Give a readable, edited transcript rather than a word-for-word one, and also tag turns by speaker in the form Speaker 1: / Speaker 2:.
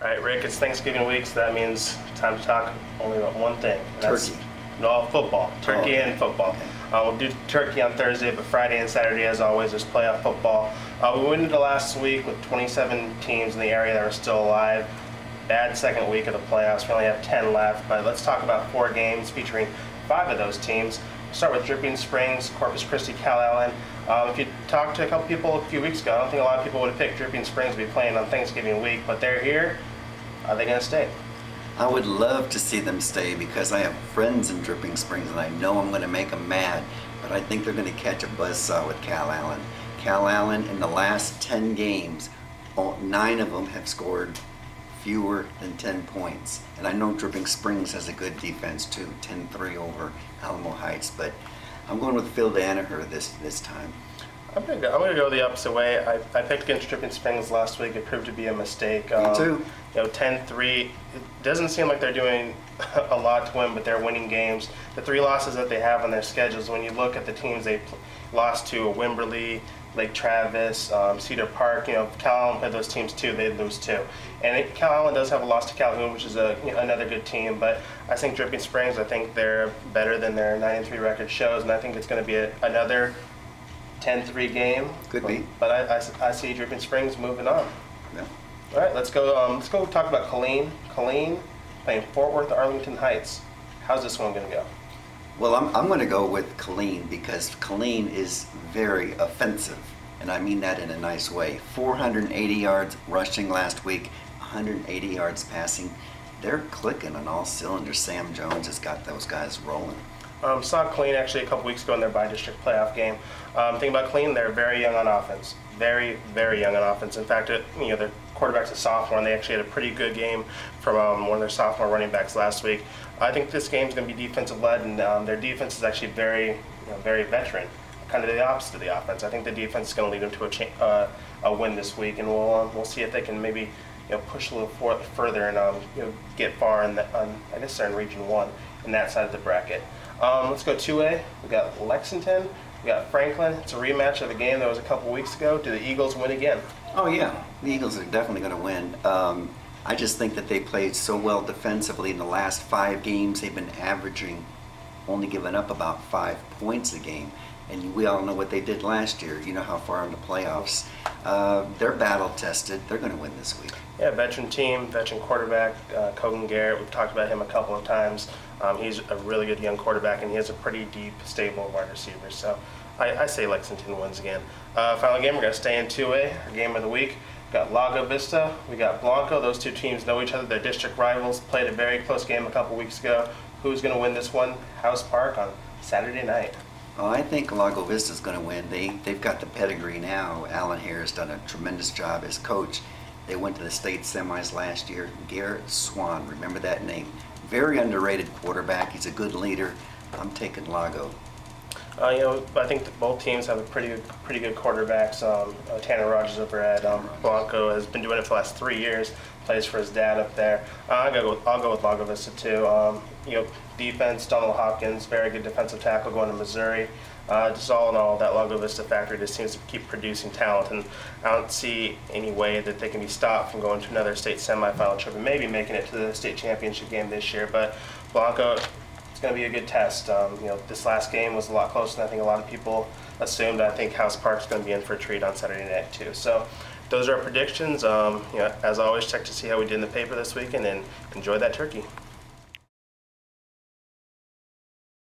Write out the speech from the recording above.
Speaker 1: All right, Rick, it's Thanksgiving week, so that means time to talk only about one thing.
Speaker 2: Turkey.
Speaker 1: No, football. Turkey and football.
Speaker 2: Okay.
Speaker 1: We'll do turkey on Thursday, but Friday and Saturday, as always, there's playoff football. We went into last week with 27 teams in the area that are still alive. Bad second week of the playoffs. We only have 10 left, but let's talk about 4 games featuring 5 of those teams. We'll start with Dripping Springs, Corpus Christi, Cal Allen. If you talked to a couple people a few weeks ago, I don't think a lot of people would have picked Dripping Springs to be playing on Thanksgiving week, but they're here. Are they going to stay?
Speaker 2: I would love to see them stay because I have friends in Dripping Springs and I know I'm going to make them mad, but I think they're going to catch a buzzsaw with Cal Allen. Cal Allen, in the last 10 games, 9 of them have scored fewer than 10 points. And I know Dripping Springs has a good defense too, 10-3 over Alamo Heights, but I'm going with Phil Danaher this time.
Speaker 1: I'm gonna go the opposite way. I picked against Dripping Springs last week. It proved to be a mistake.
Speaker 2: Me too.
Speaker 1: 10-3. It doesn't seem like they're doing a lot to win, but they're winning games. The 3 losses that they have on their schedules, when you look at the teams they lost to, Wimberley, Lake Travis, Cedar Park, Cal Allen played those teams too. They lose 2. And Cal Allen does have a loss to Calhoun, which is another good team. But I think Dripping Springs, I think they're better than their 9-3 record shows, and I think it's going to be another 10-3 game.
Speaker 2: Could be.
Speaker 1: But I see Dripping Springs moving on.
Speaker 2: Yeah.
Speaker 1: All right, let's go talk about Killeen. Killeen playing Fort Worth Arlington Heights. How's this one going to go?
Speaker 2: Well, I'm going to go with Killeen because Killeen is very offensive, and I mean that in a nice way. 480 yards rushing last week, 180 yards passing. They're clicking on all cylinders. Sam Jones has got those guys rolling.
Speaker 1: Saw Killeen actually a couple weeks ago in their bi-district playoff game. Thing about Killeen, they're very young on offense. Very, very young on offense. In fact, their quarterback's a sophomore, and they actually had a pretty good game from one of their sophomore running backs last week. I think this game's going to be defensive-led, and their defense is actually very, very veteran. Kind of the opposite of the offense. I think the defense is going to lead them to a win this week, and we'll see if they can maybe push a little further and get far in I guess they're in Region 1 in that side of the bracket. Let's go 2A. We got Lexington. We got Franklin. It's a rematch of a game that was a couple weeks ago. Do the Eagles win again?
Speaker 2: Oh yeah, the Eagles are definitely going to win. I just think that they played so well defensively in the last 5 games. They've been averaging, only giving up about 5 points a game. And we all know what they did last year. You know how far in the playoffs. They're battle tested. They're going to win this week.
Speaker 1: Yeah, veteran team, veteran quarterback, Kogan Garrett. We've talked about him a couple of times. He's a really good young quarterback, and he has a pretty deep, stable wide receiver. So I say Lexington wins again. Final game, we're going to stay in 2A, our game of the week. We got Lago Vista, we got Blanco. Those 2 teams know each other. They're district rivals. Played a very close game a couple weeks ago. Who's going to win this one? House Park on Saturday night.
Speaker 2: Well, I think Lago Vista's going to win. They've got the pedigree now. Alan Hare has done a tremendous job as coach. They went to the state semis last year. Garrett Swan, remember that name. Very underrated quarterback. He's a good leader. I'm taking Lago.
Speaker 1: I think that both teams have a pretty good quarterbacks. Tanner Rogers over at Blanco has been doing it for the last 3 years. Plays for his dad up there. I'll go with Lago Vista too. Defense, Donald Hopkins, very good defensive tackle going to Missouri. Just all in all, that Lago Vista factory just seems to keep producing talent, and I don't see any way that they can be stopped from going to another state semifinal trip and maybe making it to the state championship game this year. But Blanco, it's going to be a good test. This last game was a lot closer than I think a lot of people assumed. I think House Park's going to be in for a treat on Saturday night too. So those are our predictions. As always, check to see how we did in the paper this weekend, and enjoy that turkey.